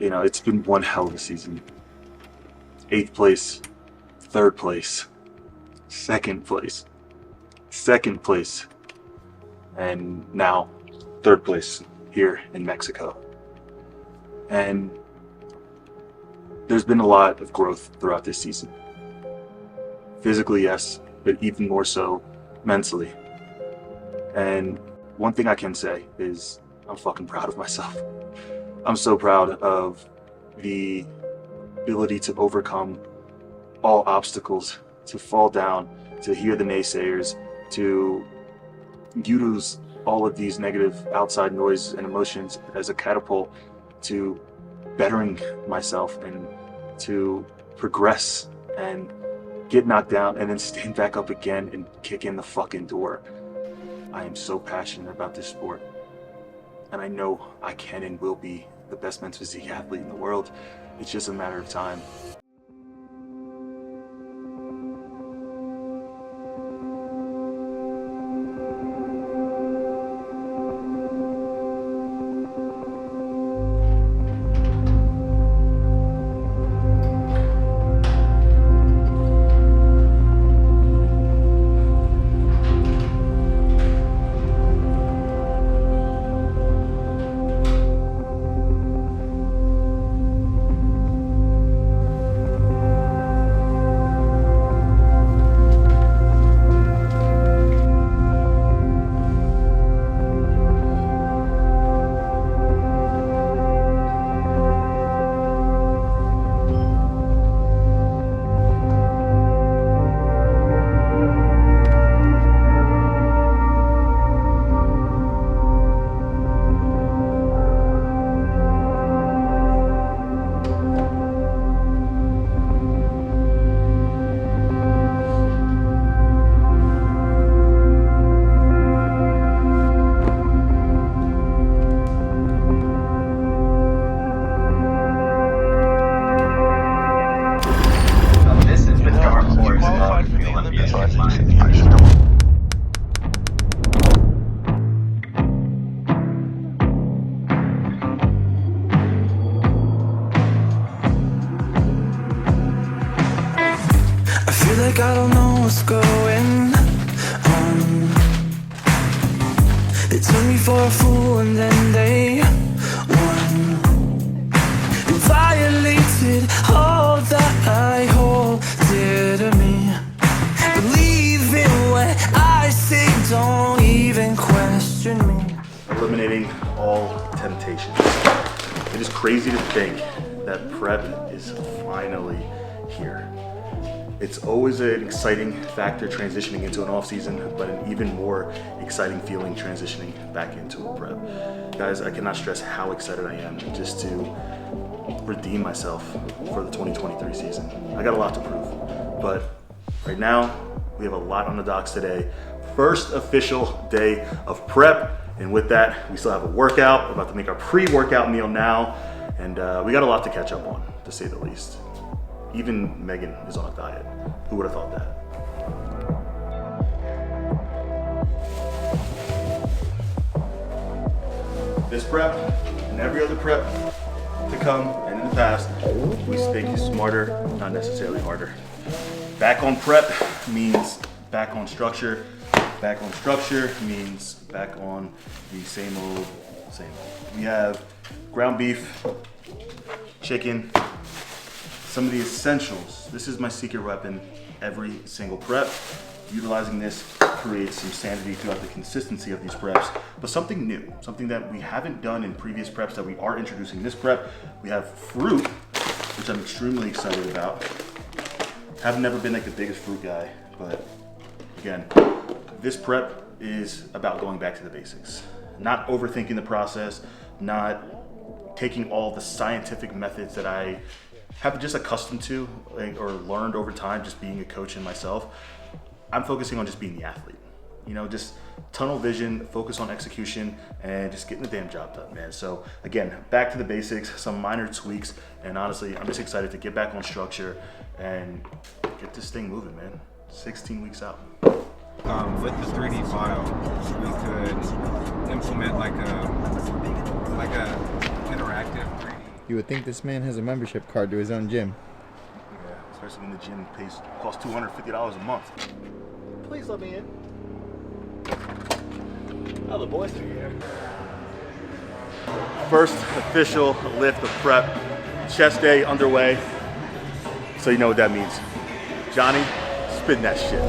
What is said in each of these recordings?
it's been one hell of a season. 8th place, 3rd place, 2nd place, and now 3rd place here in Mexico. And there's been a lot of growth throughout this season. Physically, yes, but even more so mentally. And one thing I can say is I'm fucking proud of myself. I'm so proud of the ability to overcome all obstacles, to fall down, to hear the naysayers, to use all of these negative outside noise and emotions as a catapult to bettering myself and to progress and get knocked down and then stand back up again and kick in the fucking door. I am so passionate about this sport, and I know I can and will be the best men's physique athlete in the world. It's just a matter of time. Like I don't know what's going on. They took me for a fool and then they won and violated all that I hold dear to me. Believe in what I say, don't even question me. Eliminating all temptations. It is crazy to think that prep is finally here. It's always an exciting factor transitioning into an off season, but an even more exciting feeling transitioning back into a prep. Guys, I cannot stress how excited I am just to redeem myself for the 2023 season. I got a lot to prove, but right now we have a lot on the docks today. First official day of prep, and with that, we still have a workout. We're about to make our pre-workout meal now, and we got a lot to catch up on, to say the least. Even Megan is on a diet. Who would have thought that? This prep and every other prep to come and in the past, we think smarter, not necessarily harder. Back on prep means back on structure. Back on structure means back on the same old. We have ground beef, chicken, some of the essentials. This is my secret weapon every single prep. Utilizing this creates some sanity throughout the consistency of these preps, but something new, something that we haven't done in previous preps that we are introducing this prep. We have fruit, which I'm extremely excited about. Have never been like the biggest fruit guy, but again, this prep is about going back to the basics. Not overthinking the process, not taking all the scientific methods that I have just accustomed to or learned over time just being a coach and myself. I'm focusing on just being the athlete. Just tunnel vision, focus on execution, and just getting the damn job done, man. So again, back to the basics, some minor tweaks, and honestly, I'm just excited to get back on structure and get this thing moving, man. 16 weeks out. With the 3D file, we could implement like a interactive 3D. You would think this man has a membership card to his own gym. Yeah, especially when the gym costs $250 a month. Please let me in. Oh, the boys are here. First official lift of prep. Chest day underway. So you know what that means. Johnny, spin that shit.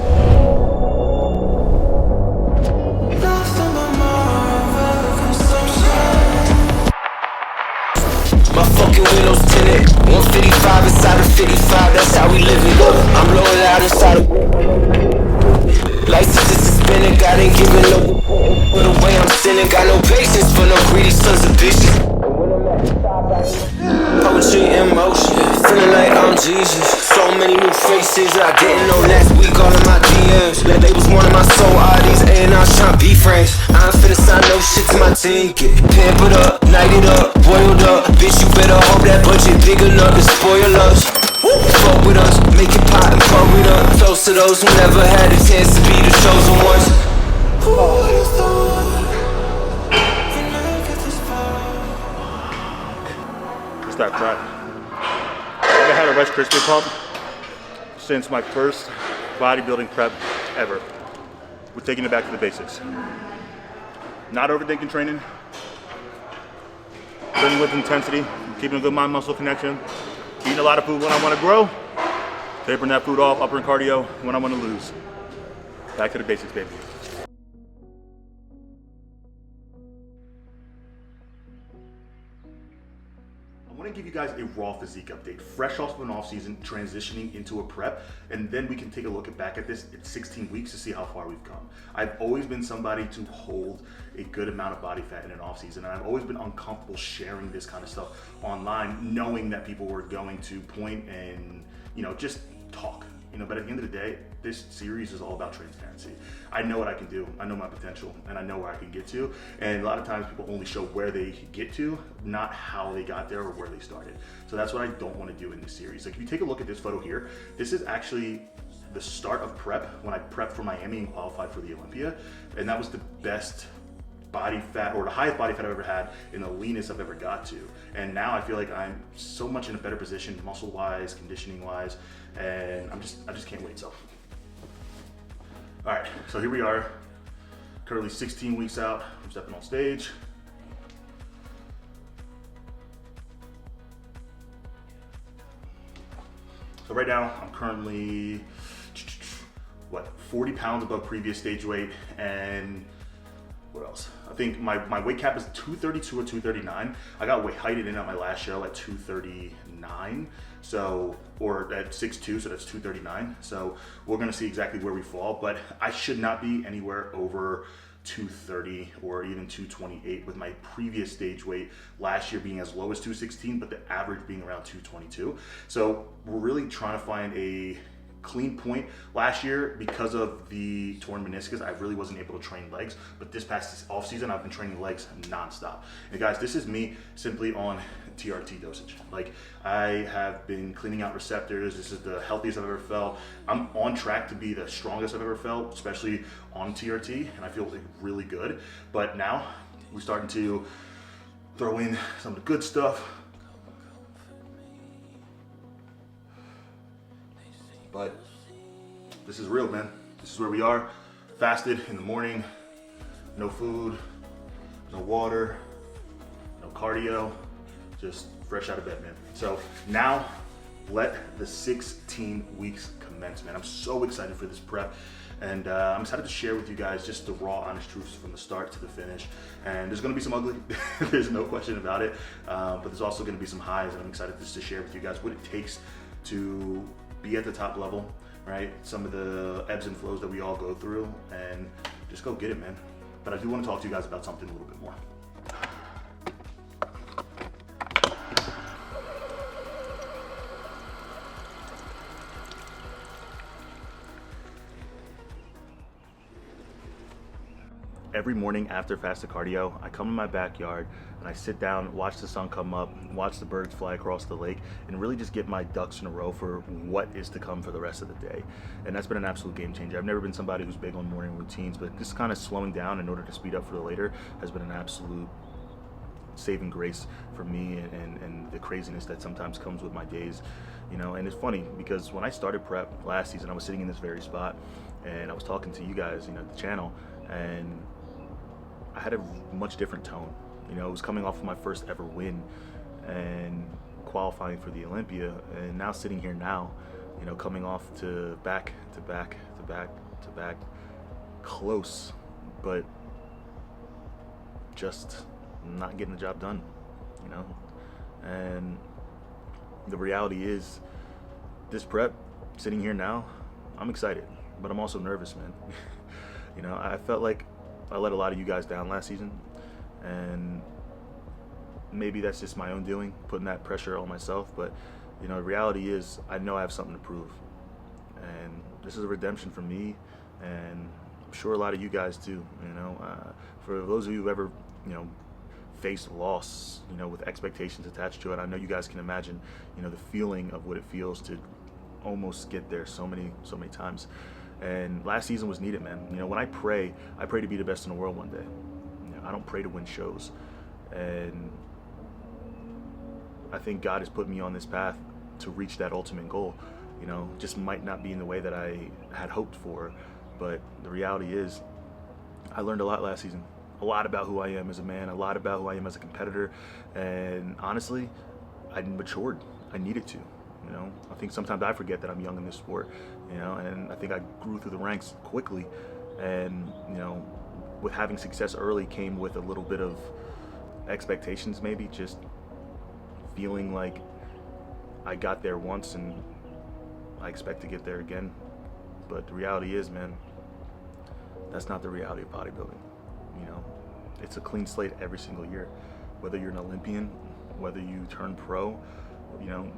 My fucking windows tinted, 155 inside of 55, that's how we live it. I'm blowing out inside of lights is suspended, God ain't giving no. For the way I'm sinning, got no patience for no greedy sons of bitches. Poetry in motion, feeling like I'm Jesus. So many new faces, I didn't know last week all of my DMs. They was one of my soul IDs, and I was trying to be friends. I ain't finna sign no shit to my team. Get pampered up, nighted up, boiled up. Bitch, you better hope that budget big enough to spoil us. Fuck with us, make it pop and fuck with us. Close to those who never had a chance to be the chosen ones. Who would've thought we'd make it this far? It's that prep. I've had a Rice Krispie pump since my first bodybuilding prep ever. We're taking it back to the basics. Not overthinking training. Training with intensity. Keeping a good mind-muscle connection. Eating a lot of food when I want to grow. Tapering that food off, uppering cardio when I want to lose. Back to the basics, baby. I want to give you guys a raw physique update, fresh off of an off season, transitioning into a prep, and then we can take a look back at this in 16 weeks to see how far we've come. I've always been somebody to hold a good amount of body fat in an off season, and I've always been uncomfortable sharing this kind of stuff online, knowing that people were going to point and, you know, just talk. You know, but at the end of the day, this series is all about transparency. I know what I can do, I know my potential, and I know where I can get to. And a lot of times people only show where they get to, not how they got there or where they started. So that's what I don't want to do in this series. Like if you take a look at this photo here, this is actually the start of prep when I prepped for Miami and qualified for the Olympia. And that was the best body fat, or the highest body fat I've ever had and the leanest I've ever got to. And now I feel like I'm so much in a better position, muscle wise, conditioning wise, and I just can't wait. So all right, so here we are, currently 16 weeks out. I'm stepping on stage. So right now I'm currently 40 pounds above previous stage weight, and what else? I think my weight cap is 232 or 239. I got weight heighted in at my last show at 239. So, or at 6'2", so that's 239. So we're gonna see exactly where we fall, but I should not be anywhere over 230 or even 228 with my previous stage weight last year being as low as 216, but the average being around 222. So we're really trying to find a clean point. Last year, because of the torn meniscus, I really wasn't able to train legs, but this past off season, I've been training legs nonstop. And guys, this is me simply on TRT dosage. Like I have been cleaning out receptors. This is the healthiest I've ever felt. I'm on track to be the strongest I've ever felt, especially on TRT, and I feel like really good. But now we're starting to throw in some of the good stuff. But this is real, man. This is where we are. Fasted in the morning, no food, no water, no cardio, just fresh out of bed, man. So now let the 16 weeks commence, man. I'm so excited for this prep. And I'm excited to share with you guys just the raw, honest truths from the start to the finish. And there's gonna be some ugly, there's no question about it. But there's also gonna be some highs, and I'm excited just to share with you guys what it takes to be at the top level, right? Some of the ebbs and flows that we all go through, and just go get it, man. But I do want to talk to you guys about something a little bit more. Every morning after fasted cardio, I come in my backyard and I sit down, watch the sun come up, watch the birds fly across the lake, and really just get my ducks in a row for what is to come for the rest of the day. And that's been an absolute game changer. I've never been somebody who's big on morning routines, but just kind of slowing down in order to speed up for the later has been an absolute saving grace for me and the craziness that sometimes comes with my days, you know. And it's funny because when I started prep last season, I was sitting in this very spot and I was talking to you guys, you know, the channel, and I had a much different tone. You know, it was coming off of my first ever win and qualifying for the Olympia, and now sitting here now, you know, coming off to back close, but just not getting the job done, you know. And the reality is, this prep, sitting here now, I'm excited, but I'm also nervous, man. You know, I felt like I let a lot of you guys down last season, and maybe that's just my own doing, putting that pressure on myself. But you know, the reality is, I know I have something to prove, and this is a redemption for me, and I'm sure a lot of you guys too. You know, for those of you who ever, you know, faced loss, you know, with expectations attached to it, I know you guys can imagine, you know, the feeling of what it feels to almost get there so many times. And last season was needed, man. You know, when I pray to be the best in the world one day. You know, I don't pray to win shows. And I think God has put me on this path to reach that ultimate goal. You know, just might not be in the way that I had hoped for, but the reality is, I learned a lot last season. A lot about who I am as a man, a lot about who I am as a competitor, and honestly, I matured. I needed to. You know, I think sometimes I forget that I'm young in this sport, you know, and I think I grew through the ranks quickly. And, you know, with having success early came with a little bit of expectations, maybe just feeling like I got there once and I expect to get there again. But the reality is, man, that's not the reality of bodybuilding. You know, it's a clean slate every single year. Whether you're an Olympian, whether you turn pro, you know,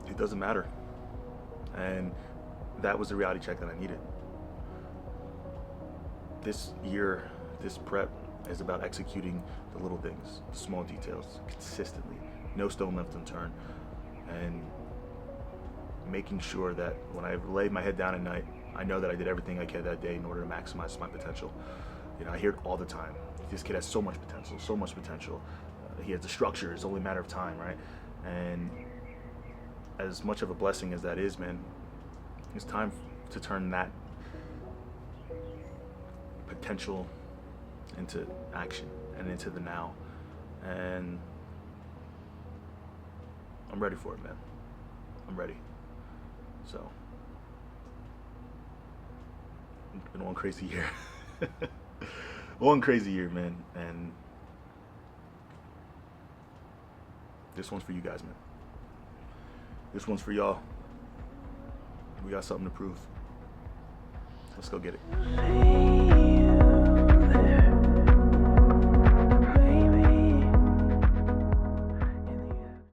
it doesn't matter. And that was the reality check that I needed. This year, this prep is about executing the little things, the small details, consistently, no stone left unturned, and making sure that when I lay my head down at night, I know that I did everything I can that day in order to maximize my potential. You know, I hear it all the time. This kid has so much potential, so much potential. He has the structure, it's only a matter of time, right? And as much of a blessing as that is, man, it's time to turn that potential into action and into the now. And I'm ready for it, man. I'm ready. So, it's been one crazy year. One crazy year, man. And this one's for you guys, man. This one's for y'all. We got something to prove. Let's go get it.